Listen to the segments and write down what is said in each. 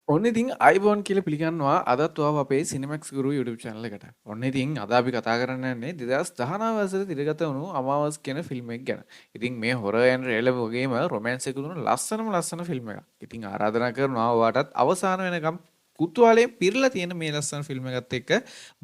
ඔන්න ඉතින් අයිබෝන් කියලා පිළිගන්නවා අදත් ඔයාව අපේ සිනමැක්ස් ගුරු YouTube channel එකට. ඔන්න ඉතින් අද අපි කතා කරන්න යන්නේ 2019 වසරේ තිරගත වුණු අමාවස් කියන ෆිල්ම් එක ගැන. ඉතින් මේ හොරර් ඇන්ඩ් රේල වගේම රොමැන්ස් එක දුන්න ලස්සන ෆිල්ම් එකක්. ඉතින් ආරාධනා කරනවා ඔයාටත් අවසාන වෙනකම් කුතුහලයෙන් පිරලා තියෙන මේ ලස්සන ෆිල්ම් එකත් එක්ක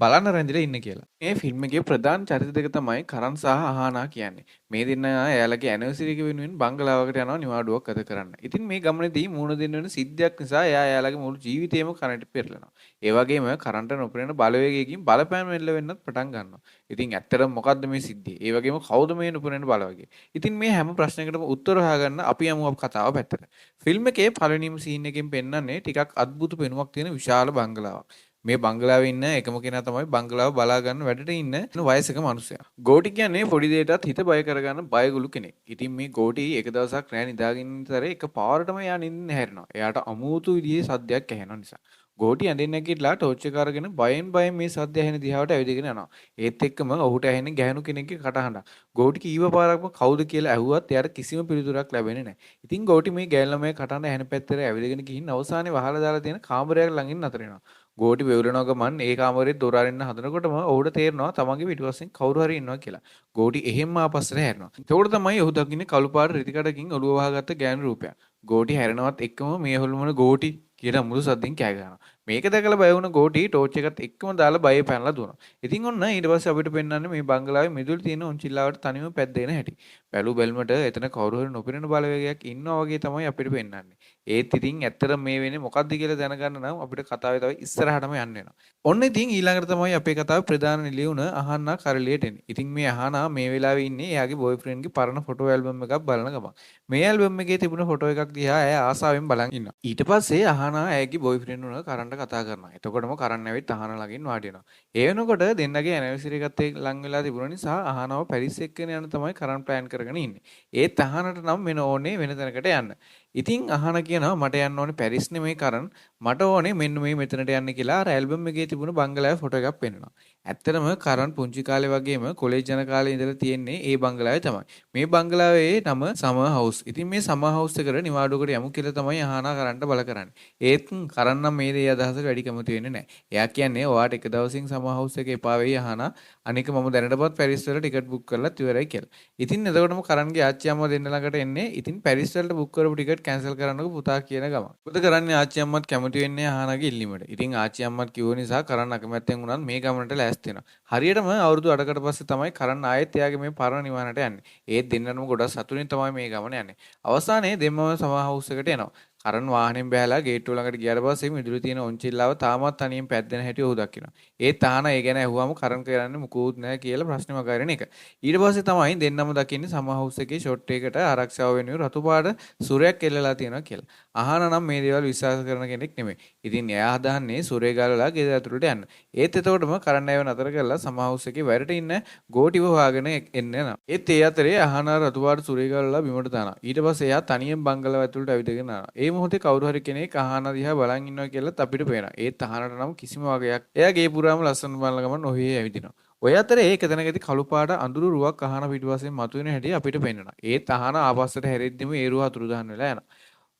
බලන්න රැඳිලා ඉන්න කියලා. මේ ෆිල්ම් එකේ ප්‍රධාන චරිත දෙක තමයි කරන් සහ අහානා කියන්නේ. මේ දෙන්න එයාලගේ ඇනිවර්සරි එක වෙනුවෙන් බංගලාවකට යනවා නිවාඩුවක් ගත කරන්න. ඉතින් මේ ගමනේදී මුණ දෙන්න වෙන සිද්ධියක් නිසා එයාලගේ මුළු ජීවිතේම කරන්ට් පෙරලනවා. ඒ වගේම කරන්ට නොපෙනෙන බලවේගයකින් බලපෑම් එල්ල වෙන්නත් පටන් ගන්නවා. ඉතින් ඇත්තටම මොකද්ද මේ සිද්ධිය? ඒ වගේම කවුද මේ නොපෙනෙන බලවේගය? ඉතින් මේ හැම ප්‍රශ්නයකටම උත්තර හොයාගන්න අපි යමු කතාව පැත්තට. ෆිල්ම් එකේ පළවෙනිම සීන් එකෙන් පෙන්වන්නේ ටිකක් අద్భుත පෙනුමක් තියෙන විශාල බංගලාවක්. මේ බංගලාවේ ඉන්න එකම කෙනා තමයි බංගලාව බලා ගන්න වැඩට ඉන්න වයසක මිනිසයා. ගෝටි කියන්නේ පොඩි දෙයටත් හිත බය කරගන්න බයගුළු කෙනෙක්. ඉතින් මේ ගෝටි එක දවසක් රෑ නිදාගෙන ඉන්නතරේ එකපාරටම එයා නිින්ද හැරෙනවා. එයාට අමුතු විදිහේ සද්දයක් ඇහෙන නිසා. ගෝටි ඇඳෙන් නැගිටලා ටෝච් එක අරගෙන බයෙන් මේ සද්ද ඇහෙන දිහාවට ඇවිදගෙන යනවා. ඒත් එක්කම ඔහුට ඇහෙන ගැහණු කෙනෙක්ගේ කටහඬක්. ගෝටි කීව පාරක්ම කවුද කියලා ඇහුවත් එයාට කිසිම පිළිතුරක් ලැබෙන්නේ නැහැ. ඉතින් ගෝටි මේ ගෑල්ලමේ කටහඬ ඇහෙන පැත්තට ඇවිදගෙන ගිහින් අවසානයේ වහලා දාලා තියෙන කාමරයක් ළඟින් නතර වෙනවා. ගෝටි වෙවුලනවා ගමන් ඒ කාමරේ දොර අරින්න හදනකොටම ඔහුට තේරෙනවා තමන්ගේ පිටුපස්සෙන් කවුරු හරි ඉන්නවා කියලා. ගෝටි එහෙම්ම ආපස්සට හැරෙනවා. එතකොට තමයි ඔහු දකින්නේ කළු පාට රිදිකඩකින් ඔළුව වහගත්ත ගෑනු රූපයක්. ගෝටි හැරෙනවත් එක්කම මේ හොල්මන ගෝටි කියලා මුළු සද්දෙන් කෑ ගහනවා. මේක දැකලා බය වුණ ගෝටි ටෝච් එකත් එක්කම දාලා බයේ පැනලා දුවනවා. ඉතින් ඔන්න ඊට පස්සේ අපිට පෙන්වන්නේ මේ බංගලාවේ මිදුල් තියෙන උන්චිල්ලාවට තනියම පැද්දෙන හැටි. බැලු බැල්මට එතන කවුරු හරි නොපෙනෙන බලවේගයක් ඉන්නවා වගේ තමයි අපිට පෙන්වන්නේ. ඒත් ඉතින් ඇත්තට මේ වෙන්නේ මොකක්ද කියලා දැනගන්න නම් අපිට කතාවේ තව ඉස්සරහටම යන්න වෙනවා. ඔන්න ඉතින් ඊළඟට තමයි අපේ කතාවේ ප්‍රධාන නිලිය වුණ අහන්නා කරලියට එන්නේ. ඉතින් මේ අහනා මේ වෙලාවේ ඉන්නේ එයාගේ බෝයිෆ්‍රෙන්ඩ්ගේ පරණ ෆොටෝ ඇල්බම් එකක් බලන ගමන්. මේ ඇල්බම් එකේ තිබුණ ෆොටෝ එකක් දිහා එයා ආසාවෙන් බලන් ඉන්නවා. ඊට පස්සේ අහනා එයාගේ බෝයිෆ්‍රෙන්ඩ් උන කරන්ට කතා කරනවා. එතකොටම කරන් ඇවිත් අහනා ළඟින් වාඩි වෙනවා. ඒ වෙනකොට දෙන්නගේ ඇනිවර්සරි එකත් ලඟ වෙලා තිබුණ නිසා අහනාව පැරිස් එක්කන යන තමයි කරන් ප්ලෑන් කරගෙන ඉන්නේ. ඒත් අහනට නම් වෙන ඕනේ වෙන තැනකට යන්න. ඉතින් අහන කියනවා මට යන්න ඕනේ පැරිස් නෙමෙයි කරන් මට ඕනේ මෙන්න මේ මෙතනට යන්න කියලා අර ඇල්බම් එකේ තිබුණ බංගලාවේ ෆොටෝ එකක් පෙන්වනවා. ඇත්තටම කරන් පුංචි කාලේ වගේම කොලෙජ් යන කාලේ ඉඳලා තියෙන්නේ ඒ බංගලාවේ තමයි. මේ බංගලාවේ නම සමර් හවුස්. ඉතින් මේ සමර් හවුස් එකට නිවාඩුවකට යමු කියලා තමයි අහනා කරන්ට බල කරන්නේ. ඒත් කරන් නම් මේ දේ අදහසට වැඩි කැමති වෙන්නේ නැහැ. එයා කියන්නේ ඔයාට එක දවසින් සමර් හවුස් එක එපා වෙයි අහනා. අනික මම දැනටපත් පැරිස් වල ටිකට් බුක් කරලා ඉවරයි කියලා. ඉතින් එතකොටම කරන්ගේ ආච්චි අම්මා දෙන්න ළඟට එන්නේ. ඉතින් පැරිස් වලට බුක් කරපු ටිකට් කැන්සල් කරන්නකෝ පුතා කියන ගම. පුත කරන්නේ ආච්චි අම්මත් කැමති වෙන්නේ අහනාගේ ඉල්ලීමට. ඉතින් ආච්චි අම්මත් කිව්ව නිසා කරන් අකමැත්තෙන් වුණත් මේ ගමනට ලෑස්ති වෙනවා. හරියටම අවුරුදු 8කට පස්සේ තමයි කරන් ආයෙත් එයාගේ මේ පරණ නිවනට යන්නේ. ඒත් දෙන්නටම ගොඩක් සතුටින් තමයි මේ ගමන යන්නේ. අවසානයේ දෙන්නම සමා හවුස් එකට එනවා. කරන් වාහනෙන් බැලලා ගේට්ටුව ළඟට ගියාට පස්සේ මිදුලේ තියෙන ඔන්චිල්ලාව තාමත් තනියෙන් පැද්දෙන හැටි ඔහු දකිනවා. ඒත් අහන ඒ ගැන ඇහුවාම කරන් කරන්නේ මුකුත් නැහැ කියලා ප්‍රශ්නෙම කරන එක. ඊට පස්සේ තමයි දෙන්නම දකින්නේ සමා හවුස් එකේ ෂොට් එකකට ආරක්ෂාව වෙනුවෙන් රතු පාට සුරයක් එල්ලලා තියෙනවා කියලා. අහන නම් මේ දේවල් විශ්වාස කරන කෙනෙක් නෙමෙයි. ඉතින් එයා හදාන්නේ සුරේ ගාලලා ගෙදර ඇතුළට යන්න. ඒත් එතකොටම කරන් ඇව නතර කරලා සමා හවුස් එකේ වැඩට ඉන්න ගෝටිව හොයාගෙන එන්න යනවා. ඒත් ඒ අතරේ අහන රතු පාට සුරේ ගාලලා බිමට දානවා. ඊට පස්සේ එයා තනියෙන් බංගලාව ඇතුළට ඇවිදගෙන යනවා. ඒ මොහොතේ කවුරු හරි කෙනෙක් අහන දිහා බලන් ඉන්නවා කියලා අපිට පේනවා. ඒත් අහනට නම් කිසිම වගයක්. එයා ගේ පුරාම ලස්සන බලන ගමන් ඔහේ ඇවිදිනවා. ඔය අතරේ ඒක තැනකදී කළු පාට අඳුරු රුවක් අහන පිටුපස්සෙන් මතුවෙන හැටි අපිට පේනවා. ඒත් අහන ආපස්සට හැරෙද්දිම ඒ රුව අතුරුදහන් වෙලා යනවා.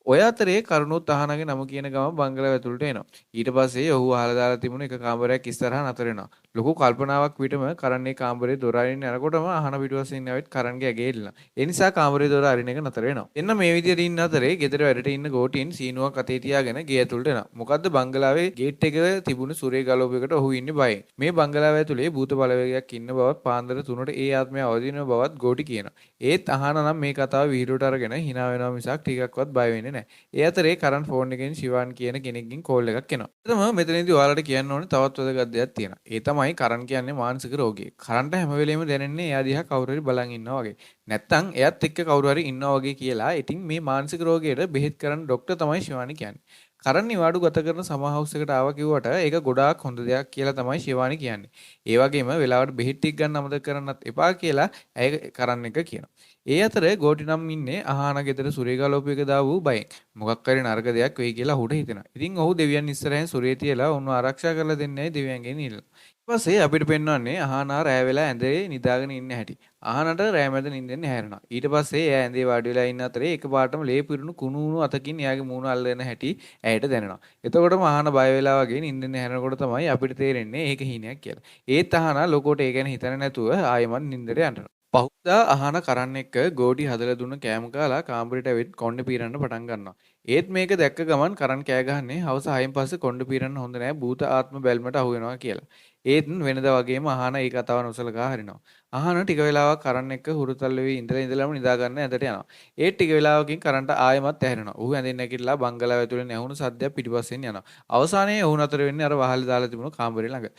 ඔය අතරේ කරුණුත් අහනගේ නම කියන ගම බංගලාව ඇතුළට එනවා. ඊට පස්සේ ඔහු අහලා දාලා තිබුණ එක කාමරයක් ඉස්සරහා නතර වෙනවා. ලොකු කල්පනාවක් විතරම කරන්නේ කාමරේ දොර අරින්න යනකොටම අහන පිටුපස්සෙන් ඇවිත් කරන්ගේ ඇගේ එල්ලනවා. ඒ නිසා කාමරේ දොර අරින්න එක නතර වෙනවා. එන්න මේ විදිහට ඉන්න අතරේ ගෙදර වැඩට ඉන්න ගෝටින් සීනුවක් අතේ තියාගෙන ගේ ඇතුළට එනවා. මොකද්ද බංගලාවේ ගේට් එක තිබුණු සුරේ ගලෝපයකට ඔහු ඉන්නේ බයෙන්. මේ බංගලාව ඇතුලේ භූත බලවේගයක් ඉන්න බවත් පාන්දර 3ට ඒ ආත්මය අවදි වෙන බවත් ගෝටි කියනවා. ඒත් අහන නම් මේ කතාව විහිළුවට අරගෙන hina වෙනවා මිසක් ටිකක්වත් බය වෙන්නේ නැහැ. ඒ අතරේ කරන් ෆෝන් එකෙන් ශිවාන් කියන කෙනෙක්ගෙන් කෝල් එකක් එනවා. එතම මෙතනදී ඔයාලට කියන්න ඕනේ තවත් වැදගත් දෙයක් තියෙනවා. ඒ තමයි කරන් කියන්නේ මානසික රෝගියෙක්. කරන්ට හැම වෙලෙම දැනෙන්නේ එයා දිහා කවුරු හරි බලන් ඉන්නවා වගේ. නැත්තම් එයත් එක්ක කවුරු හරි ඉන්නවා වගේ කියලා. ඉතින් මේ මානසික රෝගයට බෙහෙත් කරන ડોක්ටර් තමයි ශිවානි කියන්නේ. කරන් නිවාඩු ගත කරන සමා හවුස් එකට ආවා කිව්වට ඒක ගොඩාක් හොඳ දෙයක් කියලා තමයි ශිවානි කියන්නේ. ඒ වගේම වෙලාවට බෙහෙත් ටික ගන්න අමතක කරන්නත් එපා කියලා ඇය කරන් එක කියනවා. ඒ අතර ගෝටි නම් ඉන්නේ අහාන ගෙදර සුරේගාලෝපයක දා වූ බයෙන්. මොකක් හරි නරක දෙයක් වෙයි කියලා ඔහුට හිතෙනවා. ඉතින් ඔහු දෙවියන් ඉස්සරහින් සුරේ තියලා ඔවුන්ව ආරක්ෂා කරලා දෙන්නයි දෙවියන්ගෙන් ඉල්ලනවා. ඊට පස්සේ අපිට පෙන්වන්නේ අහානා රෑ වෙලා ඇඳේ නිදාගෙන ඉන්න හැටි. අහනට රෑ මැද නිින්දෙන් හැරෙනවා. ඊට පස්සේ එයා ඇඳේ වාඩි වෙලා ඉන්න අතරේ එකපාරටම ලේ පිරුණු කුණුණු අතකින් එයාගේ මූණ අල්ලන හැටි ඇයට දැනෙනවා. එතකොටම අහන බය වෙලා වගේ නිින්දෙන් හැරෙනකොට තමයි අපිට තේරෙන්නේ ඒක හීනයක් කියලා. ඒත් අහන ලොකෝට ඒ ගැන හිතන්නේ නැතුව ආයෙමත් නිින්දට යනවා. පහුදා අහන කරන්න එක්ක ගෝඩි හදලා දුන්න කෑම කාලා කාමරේට ඇවිත් කොණ්ඩේ පීරන්න පටන් ගන්නවා. ඒත් මේක දැක්ක ගමන් කරන් කෑ ගහන්නේ හවස 6න් පස්සේ කොණ්ඩේ පීරන්න හොඳ නෑ භූත ආත්ම බැල්මට අහු වෙනවා කියලා. ඒත් වෙනදා වගේම අහන ඒ කතාව නොසලකා හරිනවා. අහන ටික වෙලාවක් කරන් එක්ක හුරුතල් වෙවි ඉඳලාම නිදා ගන්න ඇඳට යනවා. ඒ ටික වෙලාවකින් කරන්ට ආයෙමත් ඇහැරෙනවා. ඌ ඇඳෙන් නැගිටලා බංගලාව ඇතුලේ නැහුණු සද්දයක් පිටිපස්සෙන් යනවා. අවසානයේ ඌ නතර වෙන්නේ අර වහලේ දාලා තිබුණු කාමරේ ළඟ.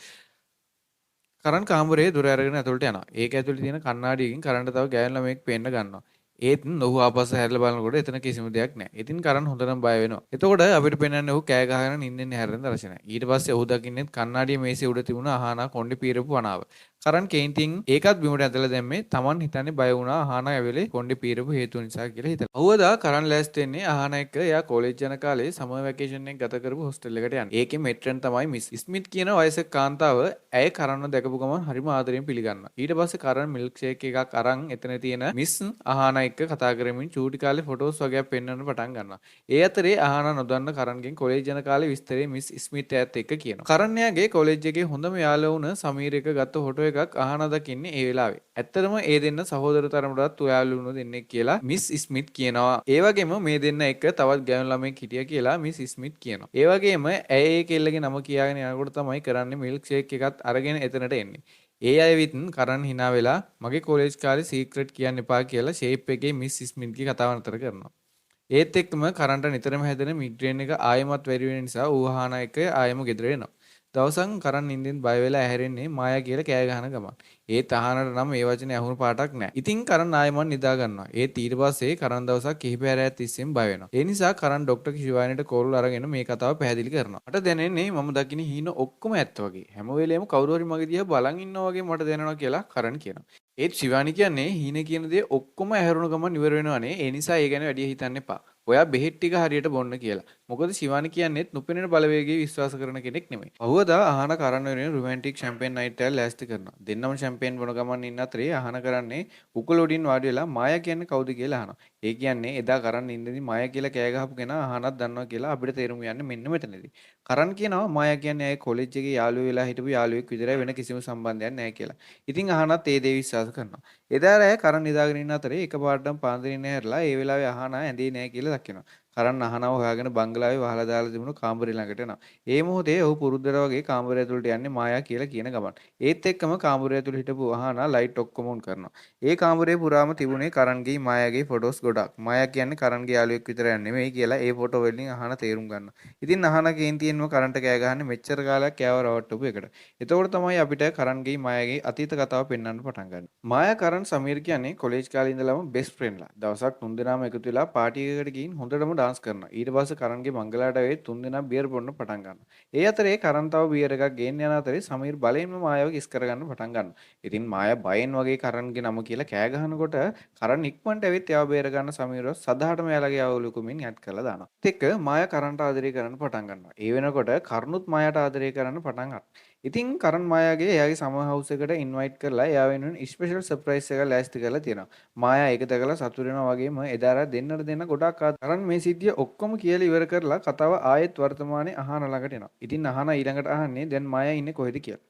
කරන් කාමරේ දොර අරගෙන ඇතුළට යනවා. ඒක ඇතුළේ තියෙන කණ්ණාඩියකින් කරන්ට තව ගෑනු ළමෙක් පේන්න ගන්නවා. ඒත් ඔහු ආපස්සට හැරිලා බලනකොට එතන කිසිම දෙයක් නැහැ. ඉතින් කරන් හොඳටම බය වෙනවා. එතකොට අපිට පේනන්නේ ඔහු කෑ ගහගෙන නිින්දෙන් හැරෙන දර්ශනය. ඊට පස්සේ ඔහු දකින්නේ කණ්ණාඩියේ මේසේ උඩ තිබුණ අහනා කොණ්ඩේ පීරපු වනාව. කරන් කේන්තියෙන් ඒකත් බිමට ඇදලා දැම්මේ Taman හිතන්නේ බය වුණා අහනා ඇවිලේ කොණ්ඩේ පීරපු හේතුව නිසා කියලා හිතලා. අවුවදා කරන් ලෑස්ති වෙන්නේ අහනා එක්ක එයා කොලෙජ් යන කාලේ සමර් වැකේෂන් එක ගත කරපු හොස්ටල් එකට යන්න. ඒකේ මෙට්‍රන් තමයි මිස් ස්මිත් කියන වයසක කාන්තාව ඇය කරන්ව දැකපු ගමන් හරිම ආදරෙන් පිළිගන්නවා. ඊට පස්සේ කරන් මිල්ක් ෂේක් එකක් අරන් එතන තියෙන මිස් අහනා එක්ක කතා කරමින් චූටි කාලේ ෆොටෝස් වගේක් පෙන්වන්න පටන් ගන්නවා. ඒ අතරේ අහනා නොදන්න කරන්ගෙන් කොලෙජ් යන කාලේ විස්තරේ මිස් ස්මිත් ඈත් එක්ක කියනවා. කරන් එයාගේ කොලෙජ් එකේ හොඳම යාළුවා වුණ සමීර් එක ගත්ත ෆොටෝ එකක් අහනා දකින්නේ ඒ වෙලාවේ. ඇත්තටම ඒ දෙන්න සහෝදර තරමටවත් ඔයාලු වුණ දෙන්නෙක් කියලා මිස් ස්මිත් කියනවා. ඒ වගේම මේ දෙන්න එක්ක තවත් ගෑනු ළමෙක් හිටියා කියලා මිස් ස්මිත් කියනවා. ඒ වගේම ඇය ඒ කෙල්ලගේ නම කියාගෙන යනකොට තමයි කරන්නේ මිල්ක් ෂේක් එකත් අරගෙන එතනට එන්නේ. ඒ අයවිත් කරන් hina වෙලා මගේ කොලෙජ් කාලේ සීක්‍රට් කියන්න එපා කියලා ෂේප් එකේ මිස් ස්මිත්ගේ කතාව නතර කරනවා. ඒත් එක්කම කරන්ට නිතරම හැදෙන මිග්‍රේන් එක ආයෙමත් වැඩි වෙන නිසා ඌ අහනා එක ආයෙම ගෙදර එනවා. දවසක් කරන් නිින්දෙන් බය වෙලා ඇහැරෙන්නේ මායා කියලා කෑ ගහන ගමන්. ඒත් අහනට නම් ඒ වචනේ අහුණු පාටක් නැහැ. ඉතින් කරන් ආයෙමත් නිදා ගන්නවා. ඒත් ඊට පස්සේ කරන් දවසක් කිහිපයක් තිස්සෙම බය වෙනවා. ඒ නිසා කරන් ડોක්ටර් කිෂිවානිට කෝල් අරගෙන මේ කතාව පැහැදිලි කරනවා. මට දැනෙන්නේ මම දකින්න හීන ඔක්කොම ඇත්ත වගේ. හැම වෙලේම කවුරු හරි මගේ දිහා බලන් ඉන්නවා වගේ මට දැනෙනවා කියලා කරන් කියනවා. ඒත් ශිවානි කියන්නේ හීන කියන දේ ඔක්කොම ඇහැරුණු ගමන් ඉවර වෙනවනේ. ඒ නිසා ඒ ගැන වැඩි හිතන්න එපා. ඔයා බෙහෙත් ටික හරියට බොන්න කියලා. මොකද ශිවානි කියන්නේත් නොපෙනෙන බලවේගයේ විශ්වාස කරන කෙනෙක් නෙමෙයි. අවුවදා අහන කරන්න වෙන රොමැන්ටික් ෂැම්පේන් නයිට් එකක් ලෑස්ති කරනවා. දෙන්නම ෂැම්පේන් බොන ගමන් ඉන්න අතරේ අහන කරන්නේ උකුල උඩින් වාඩි වෙලා මායා කියන්නේ කවුද කියලා අහනවා. ඒ කියන්නේ එදා කරන් ඉඳින් මායා කියලා කෑ ගහපු කෙනා අහනත් දන්නවා කියලා අපිට තේරුම් යන්නේ මෙන්න මෙතනදී. කරන් කියනවා මායා කියන්නේ ඇයි කොලෙජ් එකේ යාළුවෝ වෙලා හිටපු යාළුවෙක් විතරයි වෙන කිසිම සම්බන්ධයක් නැහැ කියලා. ඉතින් අහනත් ඒ දේ විශ්වාස කරනවා. එදා රෑ කරන් නිදාගෙන ඉන්න අතරේ එකපාරටම පාන්දරින් ඇහැරලා ඒ වෙලාවේ අහනා ඇඳේ නැහැ කියලා දකිනවා. කරන් අහනව හොයාගෙන බංගලාවේ වහලා දාලා තිබුණු කාමරේ ළඟට එනවා. ඒ මොහොතේ ඔහු පුරුද්දට වගේ කාමරය ඇතුළට යන්නේ මායා කියලා කියන ගමන්. ඒත් එක්කම කාමරය ඇතුළේ හිටපු අහනා ලයිට් ඔක්කොම උන් කරනවා. ඒ කාමරේ පුරාම තිබුණේ කරන්ගේ මායාගේ ෆොටෝස් ගොඩක්. මායා කියන්නේ කරන්ගේ යාළුවෙක් විතරක් නෙමෙයි කියලා ඒ ෆොටෝ වලින් අහන තේරුම් ගන්නවා. ඉතින් අහන කේන්තියෙන්ම කරන්ට කෑ ගහන්නේ මෙච්චර කාලයක් කෑව රවට්ටපු එකට. එතකොට තමයි අපිට කරන්ගේ මායාගේ අතීත කතාව පෙන්වන්න පටන් ගන්නේ. මායා කරන් සමීර් කියන්නේ කොලෙජ් කාලේ ඉඳලම බෙස්ට් ෆ්‍රෙන්ඩ්ලා. දවසක් තුන්දෙනාම එකතු වෙලා පාටි එකකට ගිහින් හොඳටම ඩාන්ස් කරනවා. ඊට පස්සේ කරන්ගේ මංගලාට වෙයි තුන්දෙනා බියර් බොන්න පටන් ගන්නවා. ඒ අතරේ කරන් තව බියර් එකක් ගේන්න යන අතරේ සමීර් බලයෙන්ම මායාව කිස් කරගන්න පටන් ගන්නවා. ඉතින් මායා බයෙන් වගේ කරන්ගේ නම කියලා කෑ ගහනකොට කරන් ඉක්මනට ඇවිත් එයාව බේර ගන්න සමීරව සදාහටම එයාලගේ අවුලුකුමින් යට් කරලා දානවා. ඒත් එක්ක මායා කරන්ට ආදරය කරන්න පටන් ගන්නවා. ඒ වෙනකොට කරුණුත් මායාට ආදරය කරන්න පටන් ගන්නවා. ඉතින් කරන් මායාගේ එයාගේ සමර් හවුස් එකට ඉන්වයිට් කරලා එයා වෙනුවෙන් ස්පෙෂල් සර්ප්‍රයිස් එකක් ලෑස්ති කරලා තියෙනවා. මායා ඒක දැකලා සතුටු වෙනවා වගේම එදාට දෙන්නට දෙන්න ගොඩක් කරන් මේ සිද්ධිය ඔක්කොම කියලා ඉවර කරලා කතාව ආයෙත් වර්තමානයේ අහන ළඟට එනවා. ඉතින් අහන ඊළඟට අහන්නේ දැන් මායා ඉන්නේ කොහෙද කියලා.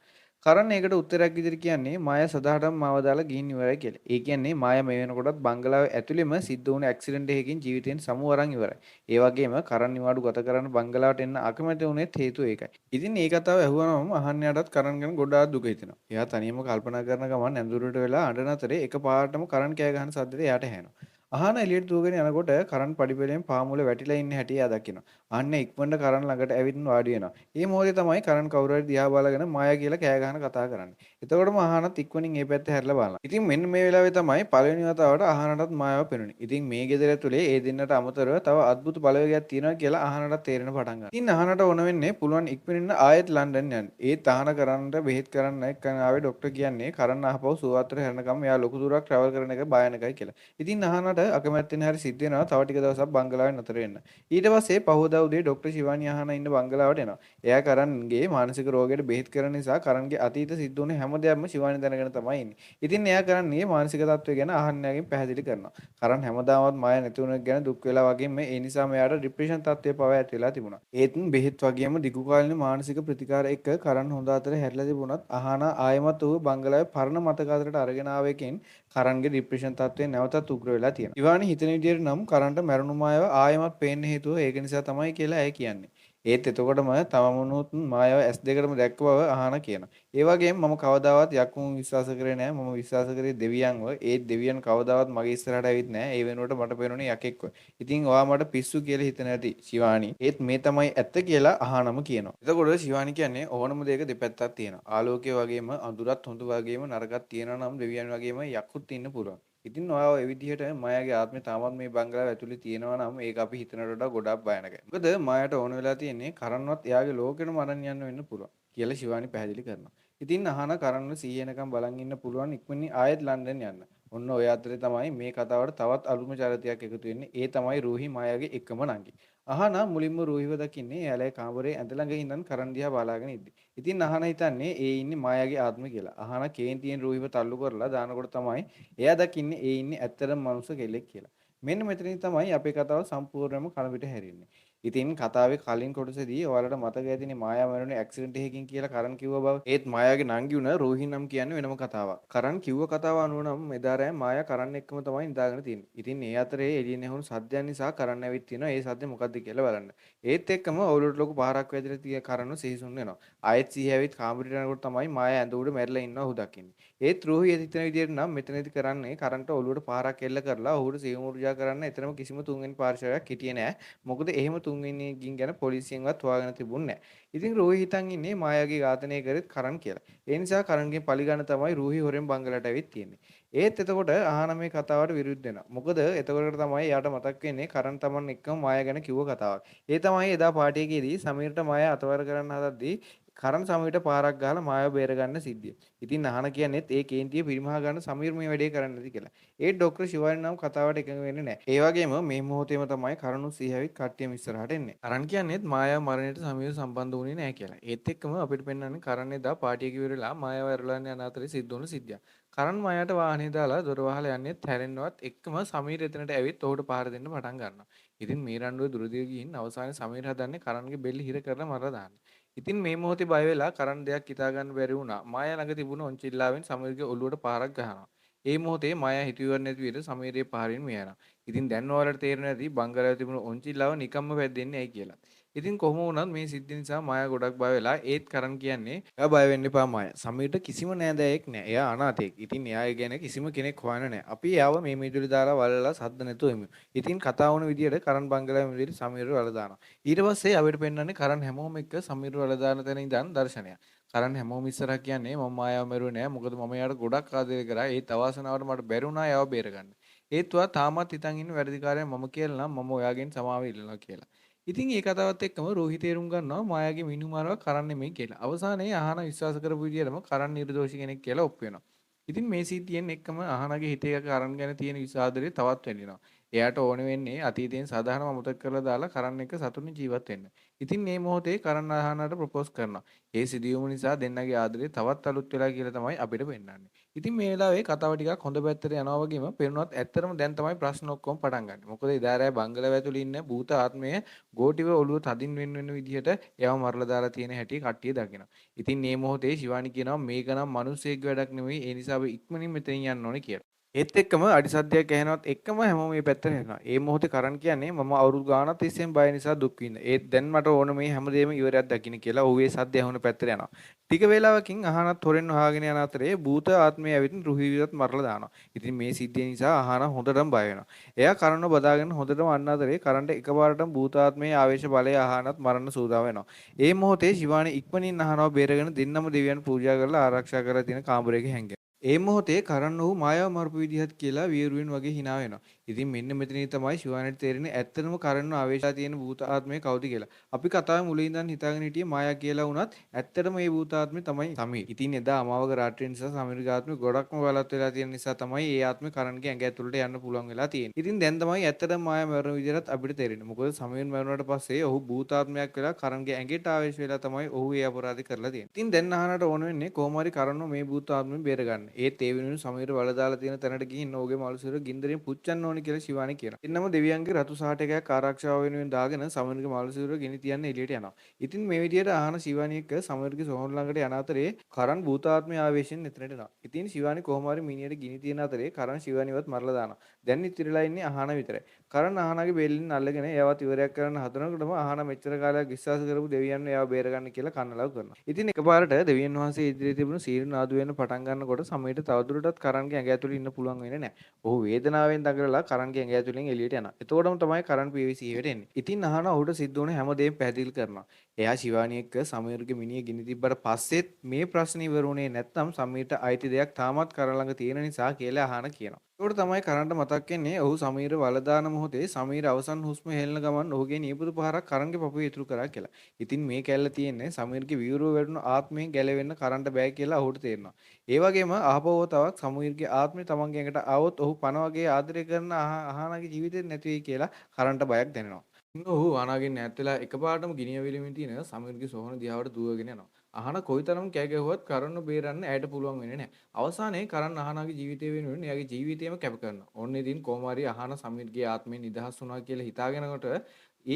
කරන් ඒකට උත්තරයක් විදිහට කියන්නේ මායා සදාටම මාව දාලා ගිහින් ඉවරයි කියලා. ඒ කියන්නේ මායා මේ වෙනකොටත් බංගලාවේ ඇතුළෙම සිද්ධ වුණ ඇක්සිඩන්ට් එකකින් ජීවිතයෙන් සමු අරන් ඉවරයි. ඒ වගේම කරන් නිවාඩු ගත කරන්න බංගලාවට එන්න අකමැති වුණේත් හේතුව ඒකයි. ඉතින් මේ කතාව ඇහුවනම අහන්නයටත් කරන් ගැන ගොඩාක් දුක හිතෙනවා. එයා තනියම කල්පනා කරන ගමන් ඇඳුරට වෙලා අඬන අතරේ එකපාරටම කරන් කෑ ගහන සද්දෙට එයාට ඇහෙනවා. අහන එළියට දුවගෙන යනකොට කරන් පඩිපෙළෙන් පාමුල වැටිලා ඉන්න හැටි එයා දකිනවා. අන්න ඉක්මනට කරන් ළඟට ඇවිත් වාඩි වෙනවා. මේ මොහොතේ තමයි කරන් කවුරු හරි දිහා බලාගෙන මායා කියලා කෑ ගහන කතා කරන්නේ. එතකොටම අහනත් ඉක්මනින් මේ පැත්ත හැරිලා බලනවා. ඉතින් මෙන්න මේ වෙලාවේ තමයි පළවෙනි වතාවට අහනටත් මායාව පෙනුනේ. ඉතින් මේ ගෙදර ඇතුලේ ඒ දෙන්නට අමතරව තව අద్భుත බලවේගයක් තියෙනවා කියලා අහනට තේරෙන පටන් ගන්නවා. ඉතින් අහනට ඕන වෙන්නේ පුළුවන් ඉක්මනින් ආයෙත් ලන්ඩන් යන්න. ඒත් අහන කරන්නට බෙහෙත් කරන්න එක්කන් ආවේ ડોක්ටර් කියන්නේ කරන්න ආපහු සුවපත්තට හැරෙනකම් එයා ලොකු දුරක් ට්‍රැවල් කරන එක භයානකයි කියලා. ඉතින් අහනට අකමැත්තෙන් හරි සිද්ධ වෙනවා තව ටික දවසක් බංගලාවෙන් නතර වෙන්න. ඊට පස්සේ පහවදා උදේ ડોක්ටර් ශිවානි අහන ඉන්න බංගලාවට එනවා. එයා කරන්ගේ මානසික රෝගයට බෙහෙත් කරන නිසා කරන්ගේ අතීත සිද්ධ වුණ හැම දෙයක්ම ශිවානි දැනගෙන තමයි ඉන්නේ. ඉතින් එයා කරන්නේ මානසික තත්ත්වය ගැන අහන්නයාගෙන් පැහැදිලි කරනවා. කරන් හැමදාමත් මාය නැති වුණ ගැන දුක් වෙලා වගේම ඒ නිසා මෙයාට ડિප්‍රෙෂන් තත්ත්වය පවා ඇති වෙලා තිබුණා. ඒත් බෙහෙත් වගේම දිගු කාලින මානසික ප්‍රතිකාර එක්ක කරන් හොඳ අතර හැරිලා තිබුණත් අහන ආයමත් ඌ බංගලාවේ පරණ මතක අතරට අරගෙන ආව එකෙන් කරන්ගේ ડિප්‍රෙෂන් තත්ත්වය නැවතත් උග්‍ර වෙලා තියෙනවා. ශිවානි හිතන විදිහට නම් කරන්ට මරුණු මායව ආයමත් පේන්න හේතුව ඒක නිසා තමයි කියලා ඇය කියන්නේ. ඒත් එතකොටම තමමුණුත් මායාව S2කටම දැක්ක බව අහන කියනවා. ඒ වගේම මම කවදාවත් යක්කුන් විශ්වාස කරේ නැහැ. මම විශ්වාස කරේ දෙවියන්ව. ඒත් දෙවියන් කවදාවත් මගේ ඉස්සරහට ඇවිත් නැහැ. ඒ වෙනුවට මට පේරුණේ යකෙක්ව. ඉතින් ඔයා මට පිස්සු කියලා හිතන ඇති ශිවානි. ඒත් මේ තමයි ඇත්ත කියලා අහනම කියනවා. එතකොට ශිවානි කියන්නේ ඕනම දෙයක දෙපැත්තක් තියෙනවා. ආලෝකය වගේම අඳුරත් හොඳ වගේම නරකත් තියෙනවා නම් දෙවියන් වගේම යක්කුත් ඉන්න පුළුවන්. ඉතින් ඔයාව ඒ විදිහට මායාගේ ආත්මය තාමත් මේ බංගලාව ඇතුලේ තියෙනවා නම් ඒක අපි හිතනට වඩා ගොඩාක් භයානකයි. මොකද මායාට ඕන වෙලා තියෙන්නේ කරන්වත් එයාගේ ලෝකෙටම අරන් යන්න වෙන්න පුළුවන් කියලා ශිවානි පැහැදිලි කරනවා. ඉතින් අහන කරන්න 100 එනකම් බලන් ඉන්න පුළුවන් ඉක්මනින් ආයෙත් ලන්ඩන් යන්න. ඔන්න ඔය අතරේ තමයි මේ කතාවට තවත් අලුම චරිතයක් එකතු වෙන්නේ. ඒ තමයි රූහි මායාගේ එකම නංගි. අහන මුලින්ම රූහිව දකින්නේ එයාලේ කාමරේ ඇඳ ළඟ ඉඳන් කරන් දිහා බලාගෙන ඉද්දි. ඉතින් අහන හිතන්නේ ඒ ඉන්නේ මායාගේ ආත්මය කියලා. අහන කේන්තියෙන් රූහිව තල්ලු කරලා දානකොට තමයි එයා දකින්නේ ඒ ඉන්නේ ඇත්තටම මනුස්ස කෙල්ලෙක් කියලා. මෙන්න මෙතනින් තමයි අපේ කතාව සම්පූර්ණයෙන්ම කලබිට හැරෙන්නේ. ඉතින් කතාවේ කලින් කොටසේදී ඔයාලට මතක ඇතිනේ මායා මරුනේ ඇක්සිඩන්ට් එකකින් කියලා කරන් කිව්ව බව. ඒත් මායාගේ නංගි උන රෝහි නම් කියන්නේ වෙනම කතාවක්. කරන් කිව්ව කතාව අනුව නම් මෙදා රෑ මායා කරන් එක්කම තමයි නිදාගෙන තියෙන්නේ. ඉතින් ඒ අතරේ එළියෙන් ඇහුණු සද්දයන් නිසා කරන් ඇවිත් තියෙනවා. ඒ සද්ද මොකද්ද කියලා බලන්න. ඒත් එක්කම ඔලුවට ලොකු පාරක් වැදිලා තිය කරන්ව සිහිසුන් වෙනවා. ආයෙත් සිහිය ඇවිත් කාමරේට යනකොට තමයි මායා ඇඳ උඩ මැරිලා ඉන්නවා ඔහු දකින්නේ. ඒත් රෝහි හිතන විදිහට නම් මෙතනදී කරන්නේ කරන්ට ඔලුවට පාරක් එල්ල කරලා ඔහුට සිහිය මුර්ජා කරන්න එතරම් කිසිම තුන්වෙනි පාර්ශවයක් හිටියේ නෑ. මොකද එහෙම තුන්වෙනි ගින් ගැන පොලිසියෙන්වත් හොයාගෙන තිබුණේ නැහැ. ඉතින් රෝහි හිතන් ඉන්නේ මායාගේ ඝාතනය කරෙත් කරන් කියලා. ඒ නිසා කරන්ගෙන් පලිගන්න තමයි රෝහි හොරෙන් බංගලට ඇවිත් තියෙන්නේ. ඒත් එතකොට අහන මේ කතාවට විරුද්ධ වෙනවා. මොකද එතකොට තමයි යාට මතක් වෙන්නේ කරන් තමන් එක්කම මායා ගැන කිව්ව කතාවක්. ඒ තමයි එදා පාටියේදී සමීර්ට මායා අතවර කරන්න හදද්දී කරන් සමීර්ට පාරක් ගහලා මායාව බේරගන්න සිද්ධිය. ඉතින් අහන කියන්නේත් ඒ කේන්තිය පිරිමහා ගන්න සමීර් මේ වැඩේ කරන්න නැති කියලා. ඒ ડોක්ටර් ශිවානි නම් කතාවට එකඟ වෙන්නේ නැහැ. ඒ වගේම මේ මොහොතේම තමයි කරුණු සිහියවිත් කට්ටියම ඉස්සරහට එන්නේ. කරන් කියන්නේත් මායාව මරණයට සමීර් සම්බන්ධ වුණේ නැහැ කියලා. ඒත් එක්කම අපිට පෙන්වන්නේ කරන් එදා පාටියක ඉවරලා මායාව ඇරලා යන අතරේ සිද්ධ වුණු සිද්ධියක්. කරන් මායාට වාහනේ දාලා දොර වහලා යන්නේත් හැරෙන්නවත් එක්කම සමීර් එතනට ඇවිත් ඔහුට පහර දෙන්න පටන් ගන්නවා. ඉතින් මේ රණ්ඩුවේ දුරදිග ගිහින් අවසානයේ සමීර් හදන්නේ කරන්ගේ බෙල්ල හිර කරලා මරලා දාන්න. ඉතින් මේ මොහොතේ බය වෙලා කරන් දෙයක් හිතා ගන්න බැරි වුණා. මායා ළඟ තිබුණ ඔන්චිල්ලාවෙන් සමීර්ගේ ඔළුවට පාරක් ගහනවා. ඒ මොහොතේ මායා හිතුවේ නැති විදිහට සමීරේ පාරින් මිය යනවා. ඉතින් දැන් ඔයාලට තේරෙන්නේ නැති බංගලාවේ තිබුණ ඔන්චිල්ලාව නිකම්ම වැද්දෙන්නේ ඇයි කියලා. ඉතින් කොහොම වුණත් මේ සිද්ධිය නිසා මායා ගොඩක් බය වෙලා ඒත් කරන් කියන්නේ එයා බය වෙන්න එපා මායා. සමීරට කිසිම නෑදෑයෙක් නෑ. එයා අනාථයෙක්. ඉතින් එයා ගැන කිසිම කෙනෙක් හොයන්න නෑ. අපි එයාව මේ මිදුලේ දාලා වලලා සද්ද නැතුව එමු. ඉතින් කතා වුණ විදිහට කරන් බංගලාවේ මිදුලේ සමීරව වල දානවා. ඊට පස්සේ අපිට පෙන්වන්නේ කරන් හැමෝම එක්ක සමීරව වල දාන තැන ඉඳන් දර්ශනයක්. කරන් හැමෝම ඉස්සරහ කියන්නේ මම මායාව මරුවේ නෑ. මොකද මම එයාට ගොඩක් ආදරය කරා. ඒත් අවාසනාවට මට බැරි වුණා එයාව බේරගන්න. ඒත් ඔයා තාමත් හිතන් ඉන්න වැරදිකාරයා මම කියලා නම් මම ඔයාගෙන් සමාව ඉල්ලනවා කියලා. ඉතින් ඒ කතාවත් එක්කම රෝහි තේරුම් ගන්නවා මායාගේ මිනුමාරව කරන් නෙමෙයි කියලා. අවසානයේ අහන විශ්වාස කරපු විදිහටම කරන් නිර්දෝෂී කෙනෙක් කියලා ඔප්පු වෙනවා. ඉතින් මේ සිද්ධියෙන් එක්කම අහනගේ හිතේ කරන් ගැන තියෙන විශ්වාසය තවත් වැඩිනවා. එයාට ඕන වෙන්නේ අතීතයෙන් සාධාරණව අමතක කරලා දාලා කරන් එක්ක සතුටින් ජීවත් වෙන්න. ඉතින් මේ මොහොතේ කරන් අහනට ප්‍රොපෝස් කරනවා. ඒ සිදුවීම නිසා දෙන්නගේ ආදරේ තවත් අලුත් වෙලා කියලා තමයි අපිට පෙන්වන්නේ. ඉතින් මේ වෙලාවේ කතාව ටිකක් හොඳ පැත්තට යනවා වගේම පේනවත් ඇත්තටම දැන් තමයි ප්‍රශ්න ඔක්කොම පටන් ගන්න. මොකද එදා රෑ බංගලාව ඇතුළේ ඉන්න භූත ආත්මය ගෝටිව ඔළුව තදින් වෙන විදිහට එයාව මරලා දාලා තියෙන හැටි කට්ටිය දකිනවා. ඉතින් මේ මොහොතේ ශිවානි කියනවා මේක නම් මිනිස්සෙක් වැඩක් නෙවෙයි ඒ නිසා අපි ඉක්මනින් මෙතනින් යන්න ඕනේ කියලා. ඒත් එක්කම අඩි සද්දයක් ඇහෙනවත් එක්කම හැමෝම මේ පැත්තට එනවා. ඒ මොහොතේ කරන් කියන්නේ මම අවුරුදු ගාණක් තිස්සේම බය නිසා දුක් විඳ. ඒත් දැන් මට ඕන මේ හැමදේම ඉවරයක් දකින්න කියලා ඔහු ඒ සද්ද ඇහුන පැත්තට යනවා. ටික වේලාවකින් අහනත් හොරෙන් වහගෙන යන අතරේ භූත ආත්මය ඇවිත් රුහිවිලත් මරලා දානවා. ඉතින් මේ සිද්ධිය නිසා අහන හොඳටම බය වෙනවා. එයා කරන්න බදාගෙන හොඳටම අන්න අතරේ කරන්ට එකපාරටම භූත ආත්මයේ ආවේශ බලය අහනත් මරන්න සූදානම් වෙනවා. ඒ මොහොතේ ශිවානි ඉක්මනින් අහනවා බේරගෙන දෙන්නම දෙවියන් පූජා කරලා ආරක්ෂා කරලා තියෙන කාමරයක හැංගෙනවා. ඒ මොහොතේ කරන්න ඔහු මායාව මරපු විදිහත් කියලා වියරුවෙන් වගේ hina වෙනවා. ඉතින් මෙන්න මෙතනදී තමයි ශිවානිට තේරෙන්නේ ඇත්තටම කරන්න ආවේශලා තියෙන භූත ආත්මය කවුද කියලා. අපි කතාවේ මුලින් ඉඳන් හිතාගෙන හිටියේ මායා කියලා වුණත් ඇත්තටම මේ භූත ආත්මය තමයි සමීර්. ඉතින් එදා අමාවක රාත්‍රිය නිසා සමීර්ගේ ආත්මය ගොඩක්ම බලවත් වෙලා තියෙන නිසා තමයි ඒ ආත්මය කරන්ගේ ඇඟ ඇතුළට යන්න පුළුවන් වෙලා තියෙන්නේ. ඉතින් දැන් තමයි ඇත්තටම මායා මරන විදිහට අපිට තේරෙන්නේ. මොකද සමීර් මරුණාට පස්සේ ඔහු භූත ආත්මයක් වෙලා කරන්ගේ ඇඟට ආවේශ වෙලා තමයි ඔහු ඒ අපරාධය කරලා තියෙන්නේ. ඉතින් දැන් අහනට ඕන වෙන්නේ කොහොම හරි කරන්න මේ භූත ආත්මයෙන් බේරගන්න. ඒත් ඒ වෙනුවෙන් සමීර වල දාලා තියෙන තැනට ගිහින් ඔහුගේ මලුසිර ගින්දරෙන් පුච්චන්න ඕනේ කියලා ශිවානි කියනවා. එන්නම දෙවියන්ගේ රතු සහටකයක් ආරක්ෂාව වෙනුවෙන් දාගෙන සමීරගේ මලුසිර ගෙනි තියන්න එළියට යනවා. ඉතින් මේ විදිහට ආහන ශිවානි එක්ක සමීරගේ සොහොන් ළඟට යන අතරේ කරන් භූතාත්මය ආවේශයෙන් එතනට එනවා. ඉතින් ශිවානි කොහොම හරි මිනිහට ගිනි තියන අතරේ කරන් ශිවානිවත් මරලා දානවා. දැන් ඉතිරිලා ඉන්නේ ආහන විතරයි. කරන් ආහනගේ බෙල්ලෙන් අල්ලගෙන එයාවත් ඉවරයක් කරන්න හදනකොටම ආහන මෙච්චර කාලයක් විශ්වාස කරපු දෙවියන් එයාව බේරගන්න කියලා කන්නලව් කරනවා. ඉතින් එකපාරට දෙවියන් වහන්සේ ඉදිරියේ තිබුණු සීරු නාදු වෙන පටන් ගන්නකොට සමීරට තවදුරටත් කරන්ගේ ඇඟ ඇතුළේ ඉන්න පුළුවන් වෙන්නේ නැහැ. ඔහු වේදනාවෙන් දඟලලා කරන්ගේ ඇඟ ඇතුළෙන් එළියට යනවා. එතකොටම තමයි කරන් PVC-වට එන්නේ. ඉතින් අහන ඔහුට සිද්ධ වුණ හැමදේම පැහැදිලි කරනවා. එයා ශිවානි එක්ක සමීරගේ මිනිහ ගිනි තිබ්බට පස්සෙත් මේ ප්‍රශ්නේ ඉවර වුණේ නැත්නම් සමීරට අයිති දෙයක් තාමත් කරන් ළඟ තියෙන නිසා කියලා අහන කියනවා. ඒකට තමයි කරන්ට මතක් වෙන්නේ ඔහු සමීර වල දාන මොහොතේ සමීර අවසන් හුස්ම හෙළන ගමන් ඔහුගේ නියපොතු පහරක් කරන්ගේ පපුවේ ඉතුරු කරා කියලා. ඉතින් මේ කැල්ල තියෙන්නේ සමීරගේ විවුරුව වැටුණු ආත්මයෙන් ගැලවෙන්න කරන්ට බෑ කියලා ඔහුට තේරෙනවා. ඒ වගේම ආපහු තවක් සමීරගේ ආත්මය තමන්ගේ ඇඟට ආවොත් ඔහු පණ වගේ ආදරය කරන අහනගේ ජීවිතේ නැති වෙයි කියලා කරන්ට බයක් දැනෙනවා. ඉතින් ඔහු අනාගෙන් ඈත් වෙලා එකපාරටම ගිනිය විලමින් තියෙන සමීරගේ සොහන දිහාවට දුවගෙන යනවා. අහන කොයිතරම් කෑ ගැහුවත් කරන්න බේරන්න ඇයට පුළුවන් වෙන්නේ නැහැ. අවසානයේ කරන්න අහනගේ ජීවිතය වෙනුවෙන් එයාගේ ජීවිතයම කැප කරනවා. ඔන්න ඉතින් කොහොම හරි අහන සමීරගේ ආත්මය නිදහස් වුණා කියලා හිතාගෙනකොට ඒ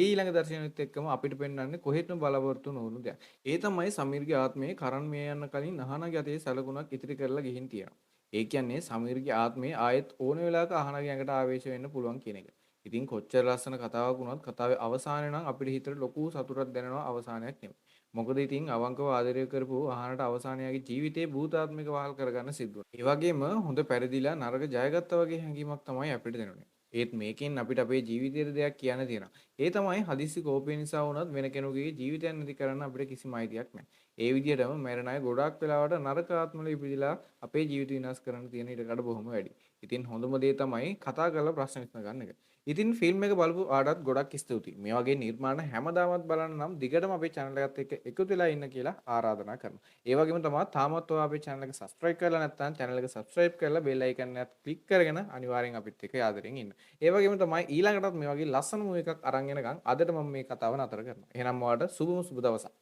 ඊළඟ දර්ශනෙත් එක්කම අපිට පෙන්වන්නේ කොහෙත්ම බලාපොරොත්තු නොවුණු දෙයක්. ඒ තමයි සමීර්ගේ ආත්මයේ කරන් මිය යන්න කලින් අහනගේ අතේ සලකුණක් ඉතිරි කරලා ගිහින් තියෙනවා. ඒ කියන්නේ සමීර්ගේ ආත්මයේ ආයෙත් ඕන වෙලාවක අහනගේ ඇඟට ආවේශ වෙන්න පුළුවන් කියන එක. ඉතින් කොච්චර ලස්සන කතාවක් වුණත් කතාවේ අවසානය නම් අපිට හිතට ලොකු සතුටක් දැනෙනවා අවසානයක් නෙමෙයි. මොකද ඉතින් අවංකව ආදරය කරපු අහනට අවසානයේගේ ජීවිතේ භූතාත්මික වහල් කරගන්න සිද්ධ වුණා. ඒ වගේම හොඳ පෙරදිලා නරක ජයගත්තා වගේ හැඟීමක් තමයි අපිට දැනුනේ. ඒත් මේකෙන් අපිට අපේ ජීවිතයේ දෙයක් කියන්න තියෙනවා. ඒ තමයි හදිස්සි කෝපය නිසා වුණත් වෙන කෙනෙකුගේ ජීවිතයක් නැති කරන්න අපිට කිසිම අයිතියක් නැහැ. ඒ විදිහටම මැරෙන අය ගොඩාක් වෙලාවට නරක ආත්මවල ඉපදිලා අපේ ජීවිත විනාශ කරන්න තියෙන ඉඩකඩ බොහොම වැඩි. ඉතින් හොඳම දේ තමයි කතා කරලා ප්‍රශ්න විසඳ ගන්න එක. ඉතින් ෆිල්ම් එක බලපු ආඩත් ගොඩක් ස්තුතියි. මේ වගේ නිර්මාණ හැමදාමත් බලන්න නම් දිගටම අපේ channel එකත් එක්ක එකතු වෙලා ඉන්න කියලා ආරාධනා කරනවා. ඒ වගේම තමයි තාමත් ඔයා අපේ channel එක subscribe කරලා නැත්නම් channel එක subscribe කරලා bell icon එකත් click කරගෙන අනිවාර්යෙන් අපිත් එක්ක ආදරෙන් ඉන්න. ඒ වගේම තමයි ඊළඟටත් මේ වගේ ලස්සන මූවි එකක් අරන් එනකම් අදට මම මේ කතාව නතර කරනවා. එහෙනම් ඔයාලට සුබම සුබ දවසක්.